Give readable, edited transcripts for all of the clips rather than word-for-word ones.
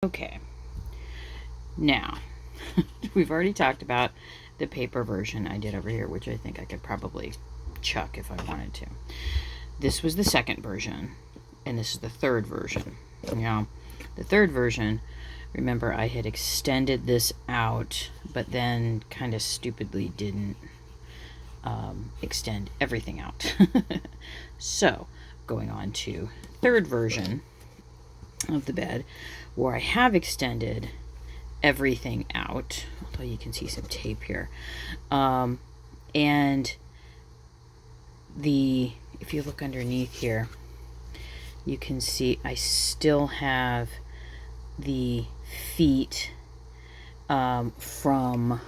Okay, now we've already talked about the paper version I did over here, which I think I could probably chuck if I wanted to. This was the second version, and this is the third version. Now, the third version, remember I had extended this out, but then kind of stupidly didn't extend everything out. So, going on to third version of the bed, where I have extended everything out, although you can see some tape here, and if you look underneath here, you can see I still have the feet from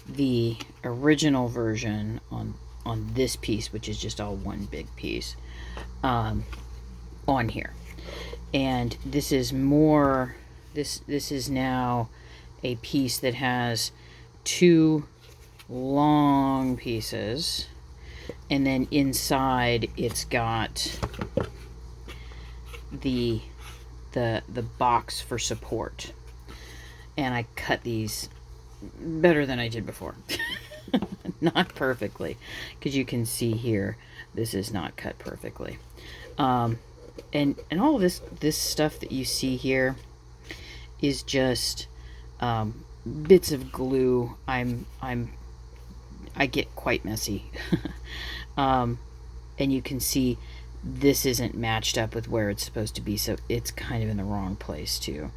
the original version on this piece, which is just all one big piece, on here. And this is more, this is now a piece that has two long pieces, and then inside it's got the box for support. And I cut these better than I did before. Not perfectly, because you can see here this is not cut perfectly. And all of this stuff that you see here is just bits of glue. I get quite messy. And you can see this isn't matched up with where it's supposed to be, so it's kind of in the wrong place too.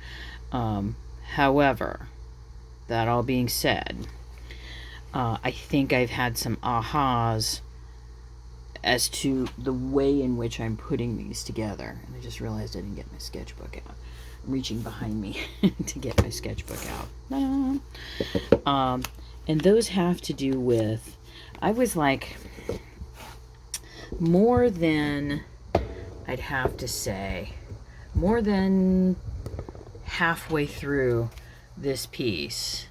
However, that all being said, I think I've had some ahas as to the way in which I'm putting these together. And I just realized I didn't get my sketchbook out. I'm reaching behind me to get my sketchbook out. And those have to do with, I was like, more than, I'd have to say, more than halfway through this piece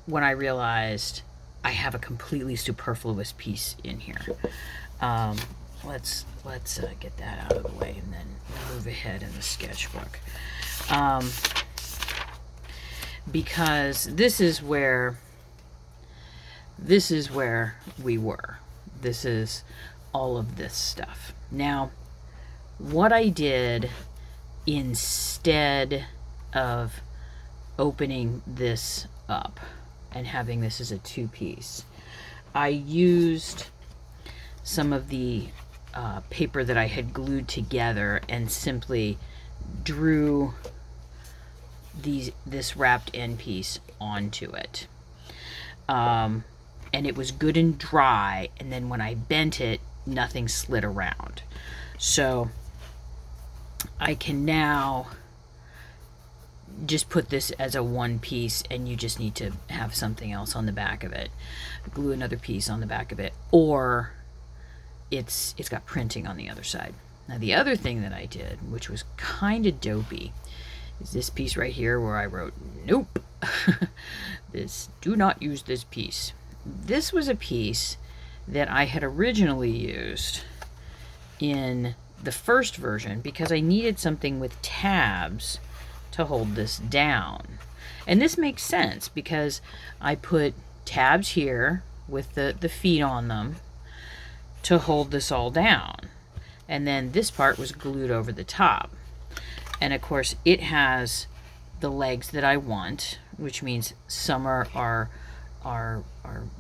when I realized I have a completely superfluous piece in here. Let's get that out of the way and then move ahead in the sketchbook. Because this is where we were. This is all of this stuff. Now, what I did instead of opening this up and having this as a two-piece, I used some of the paper that I had glued together and simply drew this wrapped end piece onto it. And it was good and dry, and then when I bent it, nothing slid around. So I can now just put this as a one piece, and you just need to have something else on the back of it. Glue another piece on the back of it, or it's got printing on the other side. Now the other thing that I did, which was kind of dopey, is this piece right here where I wrote, nope, do not use this piece. This was a piece that I had originally used in the first version because I needed something with tabs to hold this down. And this makes sense because I put tabs here with the feet on them to hold this all down. And then this part was glued over the top. And of course it has the legs that I want, which means some are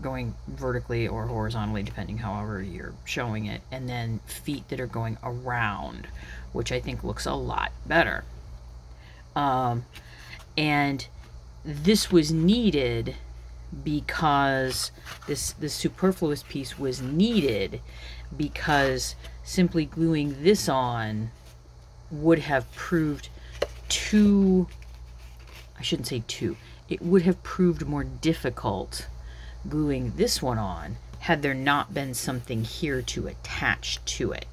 going vertically or horizontally, depending however you're showing it, and then feet that are going around, which I think looks a lot better. And this was needed because this superfluous piece was needed because simply gluing this on would have proved it would have proved more difficult gluing this one on had there not been something here to attach to it.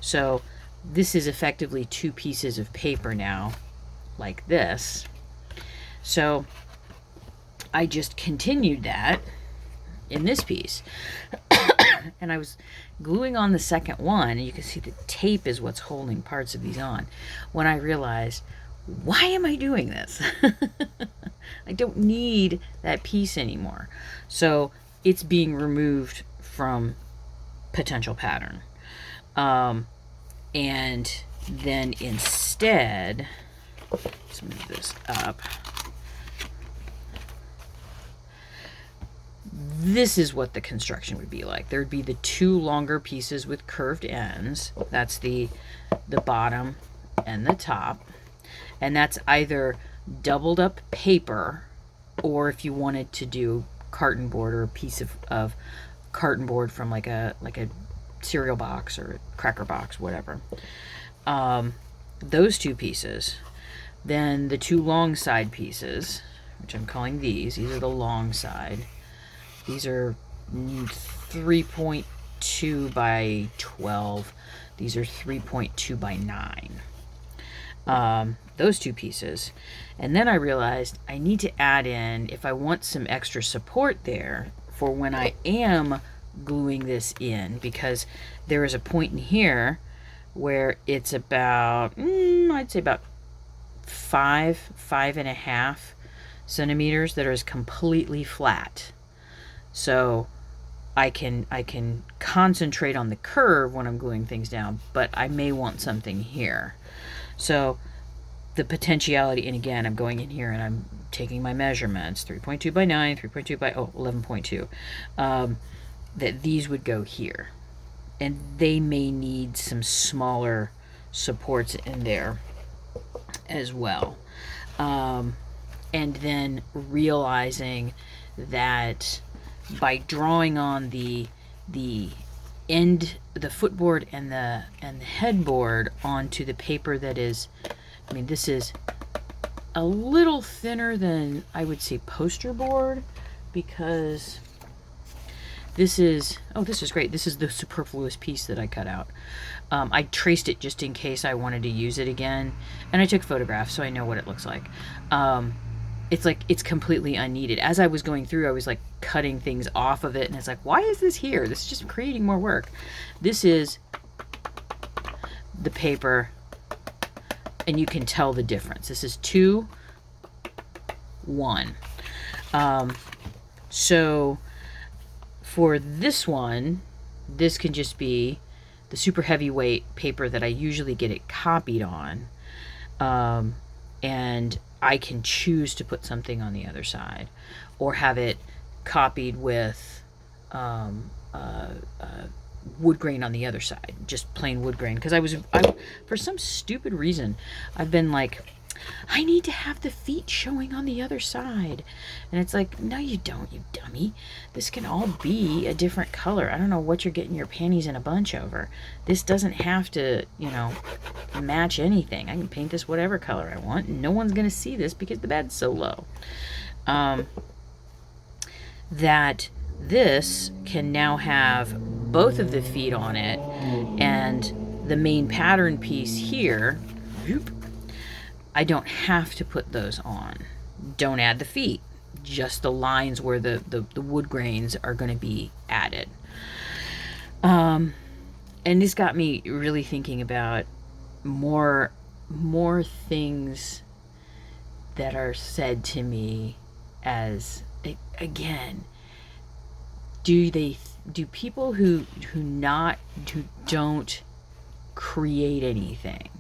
So this is effectively two pieces of paper now, like this. So I just continued that in this piece. and I was gluing on the second one, and you can see the tape is what's holding parts of these on, when I realized, why am I doing this? I don't need that piece anymore. So it's being removed from potential pattern. And then instead, let's move this up. This is what the construction would be like. There'd be the two longer pieces with curved ends. That's the bottom and the top. And that's either doubled up paper, or if you wanted to do carton board, or a piece of carton board from like a cereal box or a cracker box, whatever. Those two pieces. Then the two long side pieces, which I'm calling these are the long side. These are 3.2 by 12. These are 3.2 by 9. Those two pieces. And then I realized I need to add in, if I want some extra support there for when I am gluing this in, because there is a point in here where it's about, I'd say about 5.5 centimeters that is completely flat. So I can concentrate on the curve when I'm gluing things down, but I may want something here. So the potentiality, and again, I'm going in here and I'm taking my measurements, 3.2 by 9, 3.2 by 11.2, that these would go here. And they may need some smaller supports in there as well. And then realizing that by drawing on the footboard and the headboard onto the paper that is, I mean, this is a little thinner than I would say poster board, because this is, oh, this is great. This is the superfluous piece that I cut out. I traced it just in case I wanted to use it again, and I took photographs so I know what it looks like. It's like, it's completely unneeded. As I was going through, I was like cutting things off of it, and it's like, why is this here? This is just creating more work. This is the paper, and you can tell the difference. This is 2:1. So for this one, this can just be the super heavyweight paper that I usually get it copied on, and I can choose to put something on the other side, or have it copied with wood grain on the other side, just plain wood grain. Because I for some stupid reason, I've been like, I need to have the feet showing on the other side, and it's like, no, you don't, you dummy. This can all be a different color. I don't know what you're getting your panties in a bunch over. This doesn't have to, match anything. I can paint this whatever color I want, and no one's gonna see this because the bed's so low. That this can now have both of the feet on it, and the main pattern piece here, I don't have to put those on. Don't add the feet, just the lines where the wood grains are going to be added. And this got me really thinking about more things that are said to me as, again, do people who don't create anything,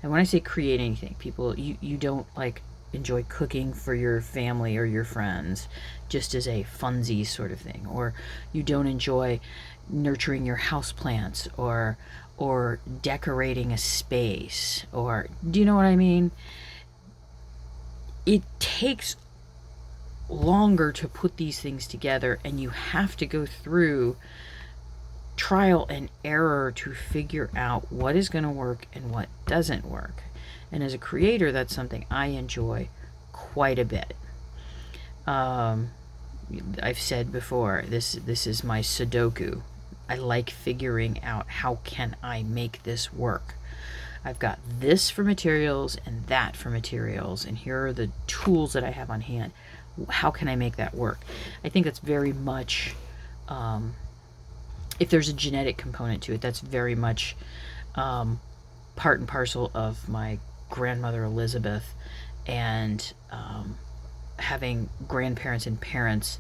and when I say create anything, people, you don't like enjoy cooking for your family or your friends just as a funsies sort of thing, or you don't enjoy nurturing your houseplants or decorating a space, or, do you know what I mean? It takes longer to put these things together, and you have to go through trial and error to figure out what is going to work and what doesn't work. And as a creator, that's something I enjoy quite a bit. I've said before, this is my Sudoku. I like figuring out, how can I make this work? I've got this for materials and that for materials, and here are the tools that I have on hand. How can I make that work? I think that's very much if there's a genetic component to it, that's very much part and parcel of my grandmother Elizabeth, and having grandparents and parents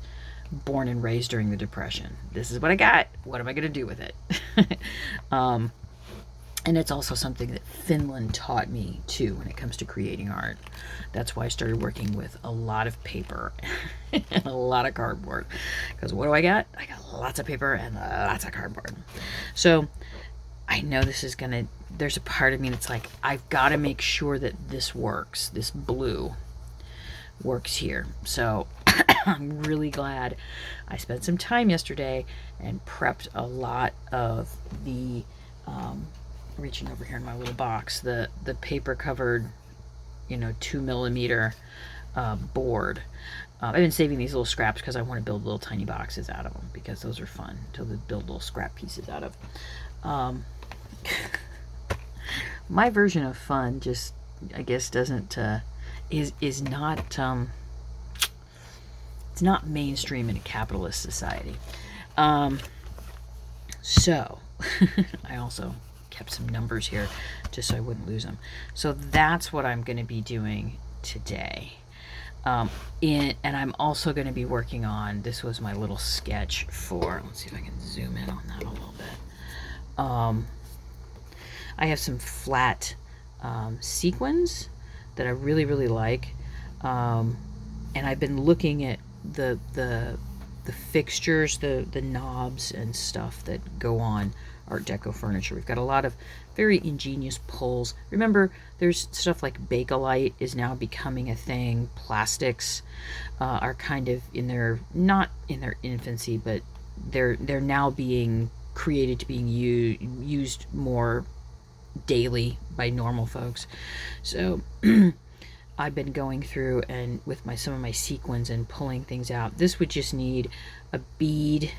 born and raised during the Depression. This is what I got. What am I going to do with it? And it's also something that Finland taught me too when it comes to creating art. That's why I started working with a lot of paper and a lot of cardboard. Because what do I got? I got lots of paper and lots of cardboard. So I know this is going to, there's a part of me that's like, I've got to make sure that this works. This blue works here. So I'm really glad I spent some time yesterday and prepped a lot of the, reaching over here in my little box, the paper covered, 2mm board. I've been saving these little scraps because I want to build little tiny boxes out of them, because those are fun to build little scrap pieces out of. My version of fun just, I guess, doesn't is not it's not mainstream in a capitalist society. So I also kept some numbers here just so I wouldn't lose them. So that's what I'm going to be doing today. And I'm also going to be working on, this was my little sketch for, let's see if I can zoom in on that a little bit. I have some flat sequins that I really, really like. And I've been looking at the fixtures, the knobs and stuff that go on Art Deco furniture. We've got a lot of very ingenious pulls. Remember, there's stuff like Bakelite is now becoming a thing. Plastics are kind of in their, not in their infancy, but they're now being created to being used more daily by normal folks. So I've been going through and with some of my sequins and pulling things out. This would just need a bead,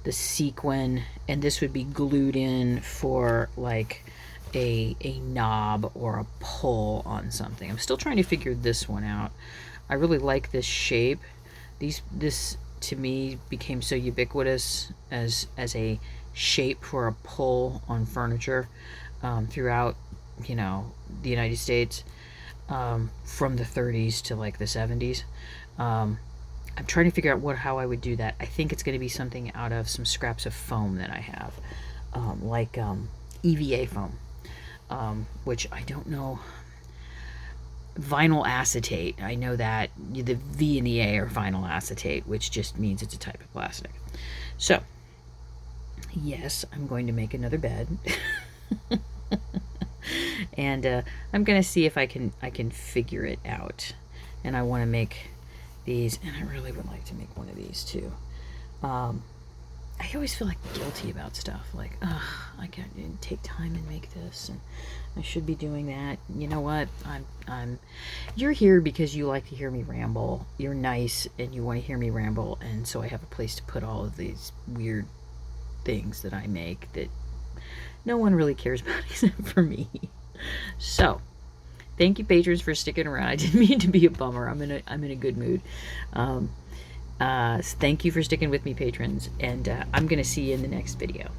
the sequin, and this would be glued in for like a knob or a pull on something. I'm still trying to figure this one out. I really like this shape. This to me became so ubiquitous as a shape for a pull on furniture throughout, the United States, from the 30s to like the 70s. I'm trying to figure out how I would do that. I think it's going to be something out of some scraps of foam that I have, like EVA foam, which I don't know. Vinyl acetate. I know that the V and the A are vinyl acetate, which just means it's a type of plastic. So, yes, I'm going to make another bed. And I'm going to see if I can figure it out. And I want to make these, and I really would like to make one of these too. I always feel like guilty about stuff, like, I didn't take time and make this, and I should be doing that. You know what? You're here because you like to hear me ramble. You're nice and you want to hear me ramble, and so I have a place to put all of these weird things that I make that no one really cares about except for me. So, thank you, patrons, for sticking around. I didn't mean to be a bummer. I'm in a good mood. Thank you for sticking with me, patrons, and I'm gonna see you in the next video.